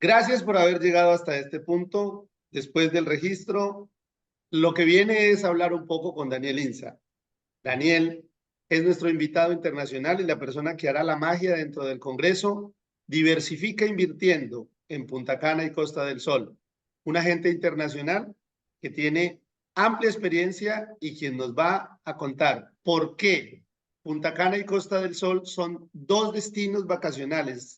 Gracias por haber llegado hasta este punto. Después del registro, lo que viene es hablar un poco con Daniel Insa. Daniel es nuestro invitado internacional y la persona que hará la magia dentro del Congreso. Diversifica invirtiendo en Punta Cana y Costa del Sol. Un agente internacional que tiene amplia experiencia y quien nos va a contar por qué Punta Cana y Costa del Sol son dos destinos vacacionales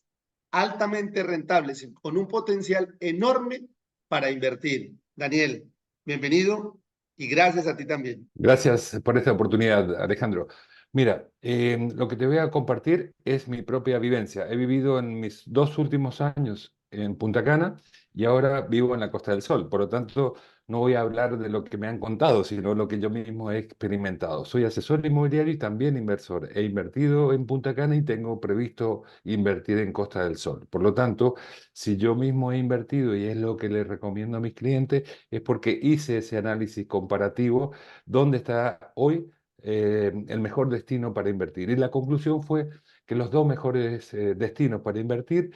altamente rentables con un potencial enorme para invertir. Daniel, bienvenido y gracias a ti también. Gracias por esta oportunidad, Alejandro. Mira, lo que te voy a compartir es mi propia vivencia. He vivido en mis 2 últimos años en Punta Cana y ahora vivo en la Costa del Sol. Por lo tanto, no voy a hablar de lo que me han contado, sino lo que yo mismo he experimentado. Soy asesor inmobiliario y también inversor. He invertido en Punta Cana y tengo previsto invertir en Costa del Sol. Por lo tanto, si yo mismo he invertido y es lo que les recomiendo a mis clientes, es porque hice ese análisis comparativo dónde está hoy el mejor destino para invertir. Y la conclusión fue que los dos mejores destinos para invertir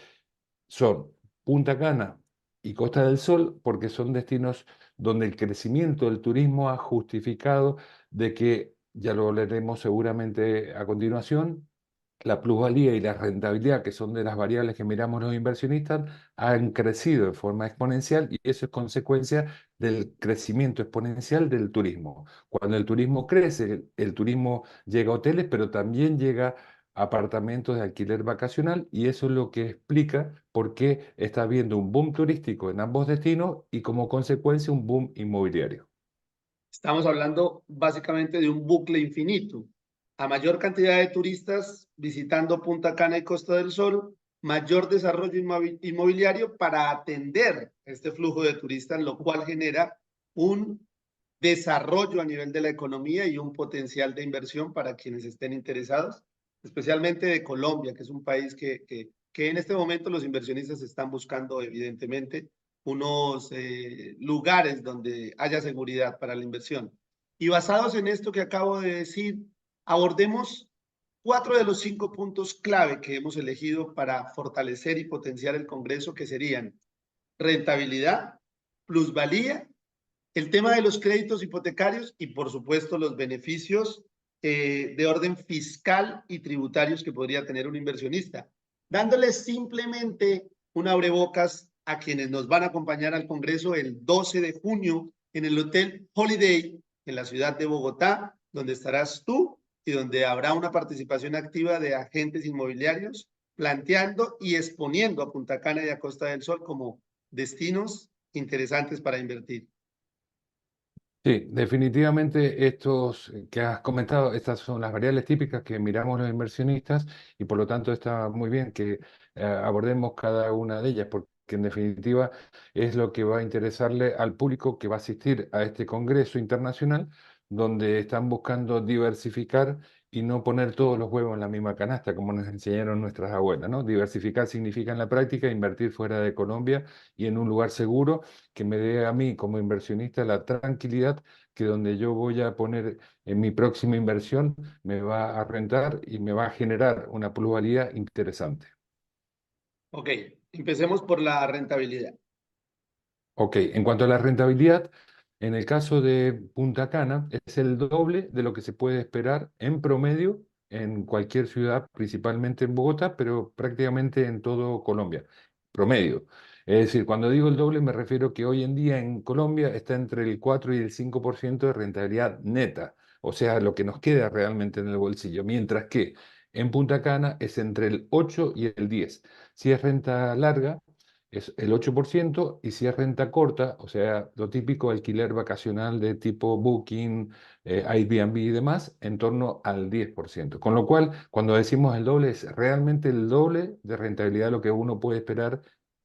son Punta Cana y Costa del Sol, porque son destinos donde el crecimiento del turismo ha justificado de que, ya lo leeremos seguramente a continuación, la plusvalía y la rentabilidad, que son de las variables que miramos los inversionistas, han crecido de forma exponencial y eso es consecuencia del crecimiento exponencial del turismo. Cuando el turismo crece, el turismo llega a hoteles, pero también llega a apartamentos de alquiler vacacional y eso es lo que explica por qué está habiendo un boom turístico en ambos destinos y como consecuencia un boom inmobiliario. Estamos hablando básicamente de un bucle infinito. A mayor cantidad de turistas visitando Punta Cana y Costa del Sol, mayor desarrollo inmobiliario para atender este flujo de turistas, lo cual genera un desarrollo a nivel de la economía y un potencial de inversión para quienes estén interesados, especialmente de Colombia, que es un país que en este momento los inversionistas están buscando evidentemente unos lugares donde haya seguridad para la inversión. Y basados en esto que acabo de decir, abordemos 4 de los 5 puntos clave que hemos elegido para fortalecer y potenciar el Congreso, que serían rentabilidad, plusvalía, el tema de los créditos hipotecarios y, por supuesto, los beneficios de orden fiscal y tributarios que podría tener un inversionista, dándoles simplemente un abrebocas a quienes nos van a acompañar al Congreso el 12 de junio en el Hotel Holiday en la ciudad de Bogotá, donde estarás tú y donde habrá una participación activa de agentes inmobiliarios planteando y exponiendo a Punta Cana y a Costa del Sol como destinos interesantes para invertir. Sí, definitivamente estos que has comentado, estas son las variables típicas que miramos los inversionistas y por lo tanto está muy bien que abordemos cada una de ellas porque en definitiva es lo que va a interesarle al público que va a asistir a este congreso internacional donde están buscando diversificar y no poner todos los huevos en la misma canasta como nos enseñaron nuestras abuelas, ¿no? Diversificar significa en la práctica invertir fuera de Colombia y en un lugar seguro que me dé a mí como inversionista la tranquilidad que donde yo voy a poner en mi próxima inversión me va a rentar y me va a generar una plusvalía interesante. Ok, empecemos por la rentabilidad. Ok, en cuanto a la rentabilidad, en el caso de Punta Cana es el doble de lo que se puede esperar en promedio en cualquier ciudad, principalmente en Bogotá, pero prácticamente en todo Colombia. Promedio. Es decir, cuando digo el doble me refiero que hoy en día en Colombia está entre el 4 y el 5% de rentabilidad neta, o sea, lo que nos queda realmente en el bolsillo, mientras que en Punta Cana es entre el 8 y el 10. Si es renta larga, es el 8% y si es renta corta, o sea, lo típico alquiler vacacional de tipo Booking, Airbnb y demás, en torno al 10%. Con lo cual, cuando decimos el doble, es realmente el doble de rentabilidad de lo que uno puede esperar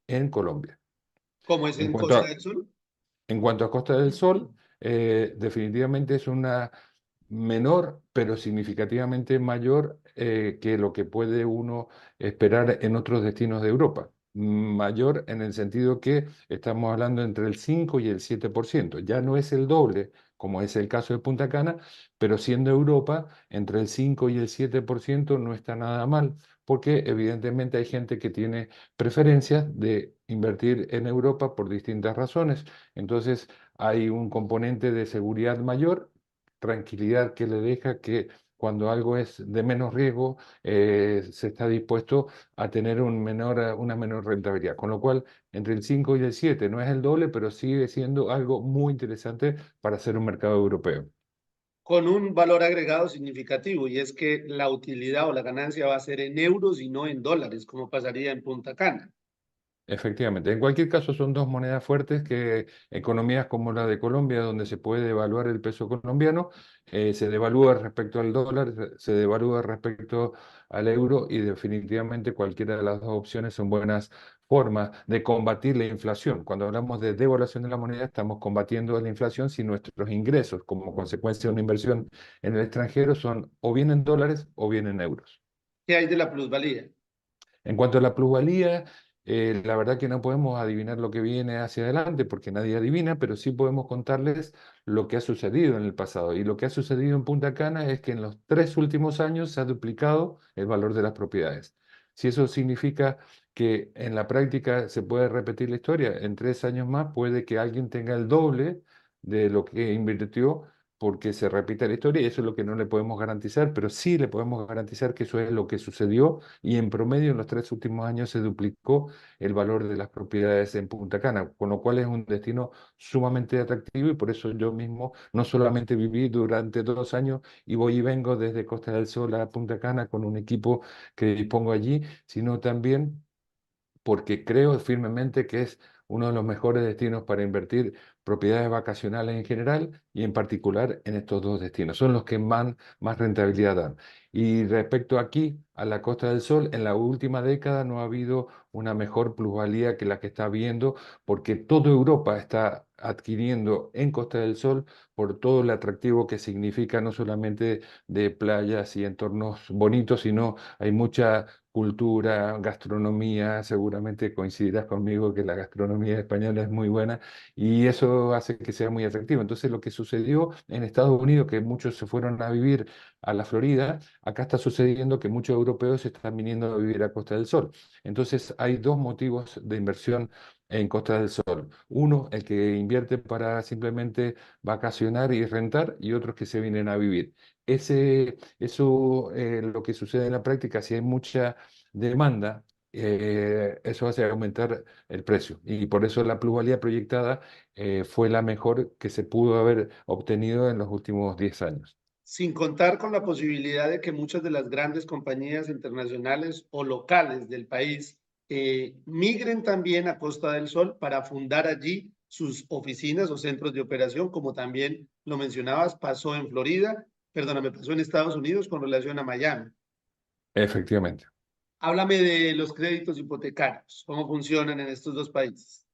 en Colombia. ¿Cómo es En en cuanto Costa a, del Sol? en cuanto a Costa del Sol, definitivamente es una menor, pero significativamente mayor que lo que puede uno esperar en otros destinos de Europa. mayor en el sentido que estamos hablando entre el 5 y el 7%. Ya no es el doble, como es el caso de Punta Cana, pero siendo Europa, entre el 5 y el 7% no está nada mal, porque evidentemente hay gente que tiene preferencias de invertir en Europa por distintas razones. Entonces hay un componente de seguridad mayor, tranquilidad que le deja que cuando algo es de menos riesgo, se está dispuesto a tener una menor rentabilidad. Con lo cual, entre el 5 y el 7 no es el doble, pero sigue siendo algo muy interesante para hacer un mercado europeo. Con un valor agregado significativo, y es que la utilidad o la ganancia va a ser en euros y no en dólares, como pasaría en Punta Cana. Efectivamente, en cualquier caso son dos monedas fuertes que economías como la de Colombia, donde se puede devaluar el peso colombiano, se devalúa respecto al dólar, se devalúa respecto al euro y definitivamente cualquiera de las dos opciones son buenas formas de combatir la inflación. Cuando hablamos de devaluación de la moneda, estamos combatiendo la inflación si nuestros ingresos como consecuencia de una inversión en el extranjero son o bien en dólares o bien en euros. ¿Qué hay de la plusvalía? En cuanto a la plusvalía, la verdad que no podemos adivinar lo que viene hacia adelante porque nadie adivina, pero sí podemos contarles lo que ha sucedido en el pasado. Y lo que ha sucedido en Punta Cana es que en los 3 últimos años se ha duplicado el valor de las propiedades. Si eso significa que en la práctica se puede repetir la historia, en 3 años más puede que alguien tenga el doble de lo que invirtió porque se repita la historia y eso es lo que no le podemos garantizar, pero sí le podemos garantizar que eso es lo que sucedió y en promedio en los 3 últimos años se duplicó el valor de las propiedades en Punta Cana, con lo cual es un destino sumamente atractivo y por eso yo mismo no solamente viví durante 2 años y voy y vengo desde Costa del Sol a Punta Cana con un equipo que dispongo allí, sino también porque creo firmemente que es uno de los mejores destinos para invertir propiedades vacacionales en general y en particular en estos dos destinos. Son los que más rentabilidad dan. Y respecto aquí a la Costa del Sol, en la última década no ha habido una mejor plusvalía que la que está habiendo porque toda Europa está adquiriendo en Costa del Sol por todo el atractivo que significa no solamente de playas y entornos bonitos, sino hay mucha cultura, gastronomía, seguramente coincidirás conmigo que la gastronomía española es muy buena y eso hace que sea muy atractivo. Entonces, lo que sucedió en Estados Unidos, que muchos se fueron a vivir a la Florida, acá está sucediendo que muchos europeos están viniendo a vivir a Costa del Sol. Entonces, hay dos motivos de inversión en Costa del Sol. Uno, el que invierte para simplemente vacacionar y rentar, y otros que se vienen a vivir. Eso, lo que sucede en la práctica, si hay mucha demanda, eso hace aumentar el precio. Y por eso la plusvalía proyectada fue la mejor que se pudo haber obtenido en los últimos 10 años. Sin contar con la posibilidad de que muchas de las grandes compañías internacionales o locales del país migren también a Costa del Sol para fundar allí sus oficinas o centros de operación, como también lo mencionabas, pasó en Florida, perdóname, pasó en Estados Unidos con relación a Miami. Efectivamente. Háblame de los créditos hipotecarios, cómo funcionan en estos dos países.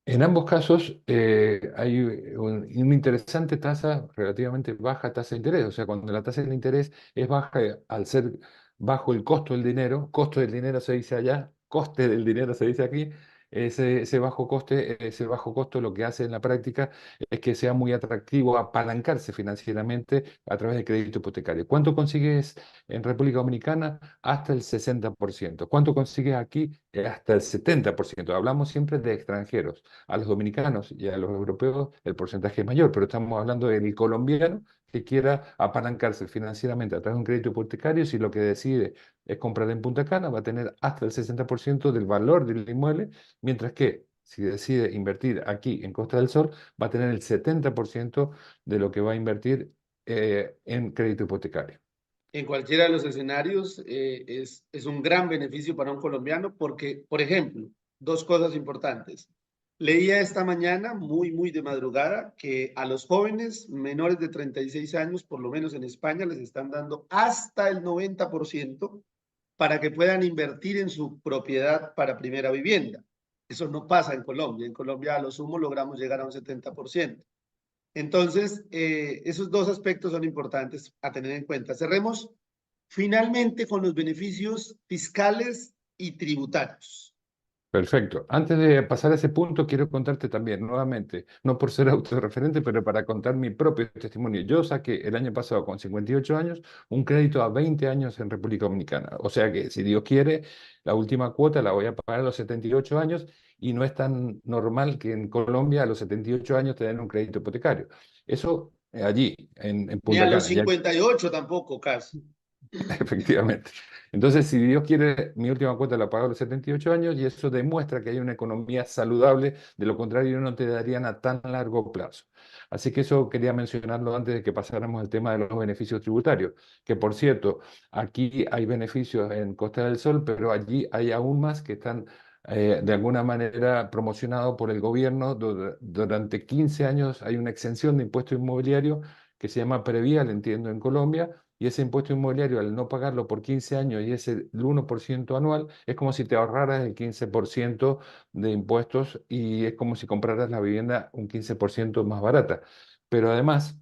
En ambos casos hay una interesante tasa, relativamente baja tasa de interés. O sea, cuando la tasa de interés es baja, al ser bajo el costo del dinero se dice allá, coste del dinero se dice aquí, ese bajo coste, ese bajo costo lo que hace en la práctica es que sea muy atractivo apalancarse financieramente a través de crédito hipotecario. ¿Cuánto consigues en República Dominicana? Hasta el 60%. ¿Cuánto consigues aquí? Hasta el 70%. Hablamos siempre de extranjeros. A los dominicanos y a los europeos el porcentaje es mayor, pero estamos hablando del colombiano que quiera apalancarse financieramente a través de un crédito hipotecario, si lo que decide es comprar en Punta Cana, va a tener hasta el 60% del valor del inmueble, mientras que si decide invertir aquí en Costa del Sol, va a tener el 70% de lo que va a invertir en crédito hipotecario. En cualquiera de los escenarios es un gran beneficio para un colombiano porque, por ejemplo, dos cosas importantes. Leía esta mañana, muy de madrugada, que a los jóvenes menores de 36 años, por lo menos en España, les están dando hasta el 90% para que puedan invertir en su propiedad para primera vivienda. Eso no pasa en Colombia. En Colombia a lo sumo logramos llegar a un 70%. Entonces, esos dos aspectos son importantes a tener en cuenta. Cerremos finalmente con los beneficios fiscales y tributarios. Perfecto. Antes de pasar a ese punto, quiero contarte también, nuevamente, no por ser autorreferente, pero para contar mi propio testimonio. Yo saqué el año pasado, con 58 años, un crédito a 20 años en República Dominicana. O sea que, si Dios quiere, la última cuota la voy a pagar a los 78 años y no es tan normal que en Colombia a los 78 años te den un crédito hipotecario. Eso allí, en Ni a Punta los Cana. 58 tampoco, casi. Efectivamente. Entonces, si Dios quiere, mi última cuota la pago a los 78 años y eso demuestra que hay una economía saludable, de lo contrario no te darían a tan largo plazo. Así que eso quería mencionarlo antes de que pasáramos al tema de los beneficios tributarios, que por cierto, aquí hay beneficios en Costa del Sol, pero allí hay aún más que están de alguna manera promocionados por el gobierno. Durante 15 años hay una exención de impuesto inmobiliario que se llama Previal, entiendo, en Colombia, y ese impuesto inmobiliario, al no pagarlo por 15 años y es el 1% anual, es como si te ahorraras el 15% de impuestos y es como si compraras la vivienda un 15% más barata. Pero además,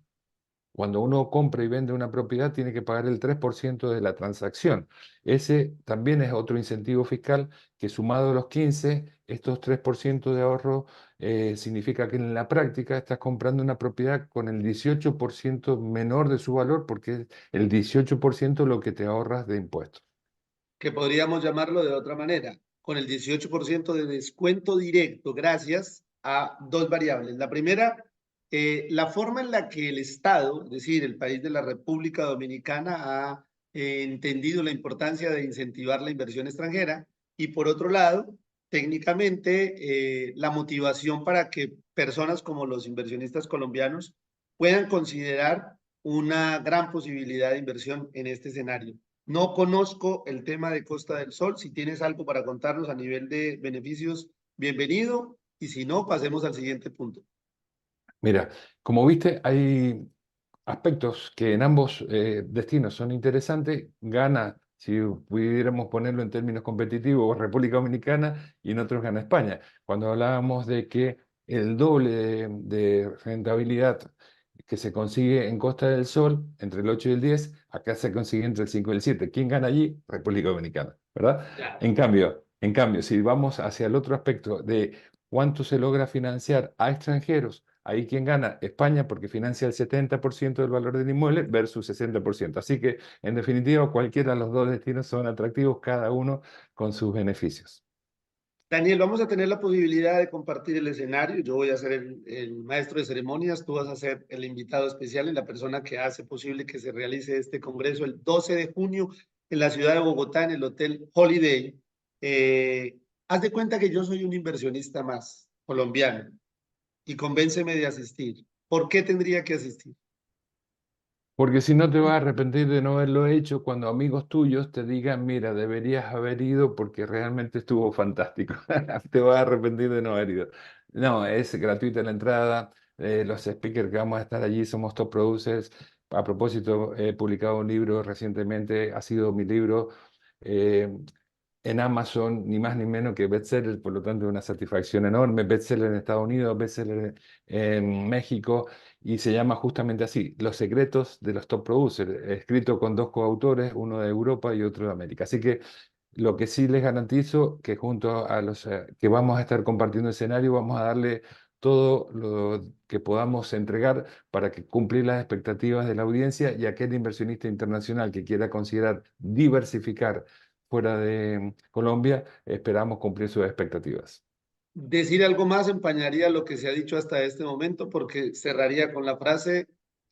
cuando uno compra y vende una propiedad, tiene que pagar el 3% de la transacción. Ese también es otro incentivo fiscal que, sumado a los 15, estos 3% de ahorro significa que en la práctica estás comprando una propiedad con el 18% menor de su valor, porque es el 18% lo que te ahorras de impuestos. Que podríamos llamarlo de otra manera, con el 18% de descuento directo gracias a dos variables. La primera, la forma en la que el Estado, es decir, el país de la República Dominicana, ha entendido la importancia de incentivar la inversión extranjera y por otro lado, técnicamente, la motivación para que personas como los inversionistas colombianos puedan considerar una gran posibilidad de inversión en este escenario. No conozco el tema de Costa del Sol. Si tienes algo para contarnos a nivel de beneficios, bienvenido. Y si no, pasemos al siguiente punto. Mira, como viste, hay aspectos que en ambos destinos son interesantes. Gana, si pudiéramos ponerlo en términos competitivos, República Dominicana y en otros gana España. Cuando hablábamos de que el doble de rentabilidad que se consigue en Costa del Sol, entre el 8 y el 10, acá se consigue entre el 5 y el 7. ¿Quién gana allí? República Dominicana, ¿verdad? Ya. En cambio, si vamos hacia el otro aspecto de cuánto se logra financiar a extranjeros, ahí quien gana, España, porque financia el 70% del valor del inmueble versus 60%. Así que, en definitiva, cualquiera de los dos destinos son atractivos, cada uno con sus beneficios. Daniel, vamos a tener la posibilidad de compartir el escenario. Yo voy a ser el maestro de ceremonias, tú vas a ser el invitado especial y la persona que hace posible que se realice este congreso el 12 de junio en la ciudad de Bogotá, en el Hotel Holiday. Haz de cuenta que yo soy un inversionista más colombiano y convénceme de asistir. ¿Por qué tendría que asistir? Porque si no te vas a arrepentir de no haberlo hecho cuando amigos tuyos te digan, mira, deberías haber ido porque realmente estuvo fantástico. Te vas a arrepentir de no haber ido. No, es gratuita la entrada. Los speakers que vamos a estar allí somos top producers. A propósito, he publicado un libro recientemente, ha sido mi libro. eh, en Amazon, ni más ni menos que bestseller, por lo tanto una satisfacción enorme, bestseller en Estados Unidos, bestseller en México, y se llama justamente así, Los secretos de los top producers, escrito con dos coautores, uno de Europa y otro de América. Así que lo que sí les garantizo que junto a los que vamos a estar compartiendo escenario, vamos a darle todo lo que podamos entregar para que cumplir las expectativas de la audiencia y aquel inversionista internacional que quiera considerar diversificar fuera de Colombia, esperamos cumplir sus expectativas. Decir algo más empañaría lo que se ha dicho hasta este momento porque cerraría con la frase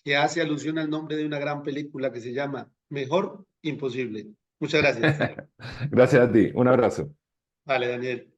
que hace alusión al nombre de una gran película que se llama Mejor Imposible. Muchas gracias. Gracias a ti, un abrazo. Vale, Daniel.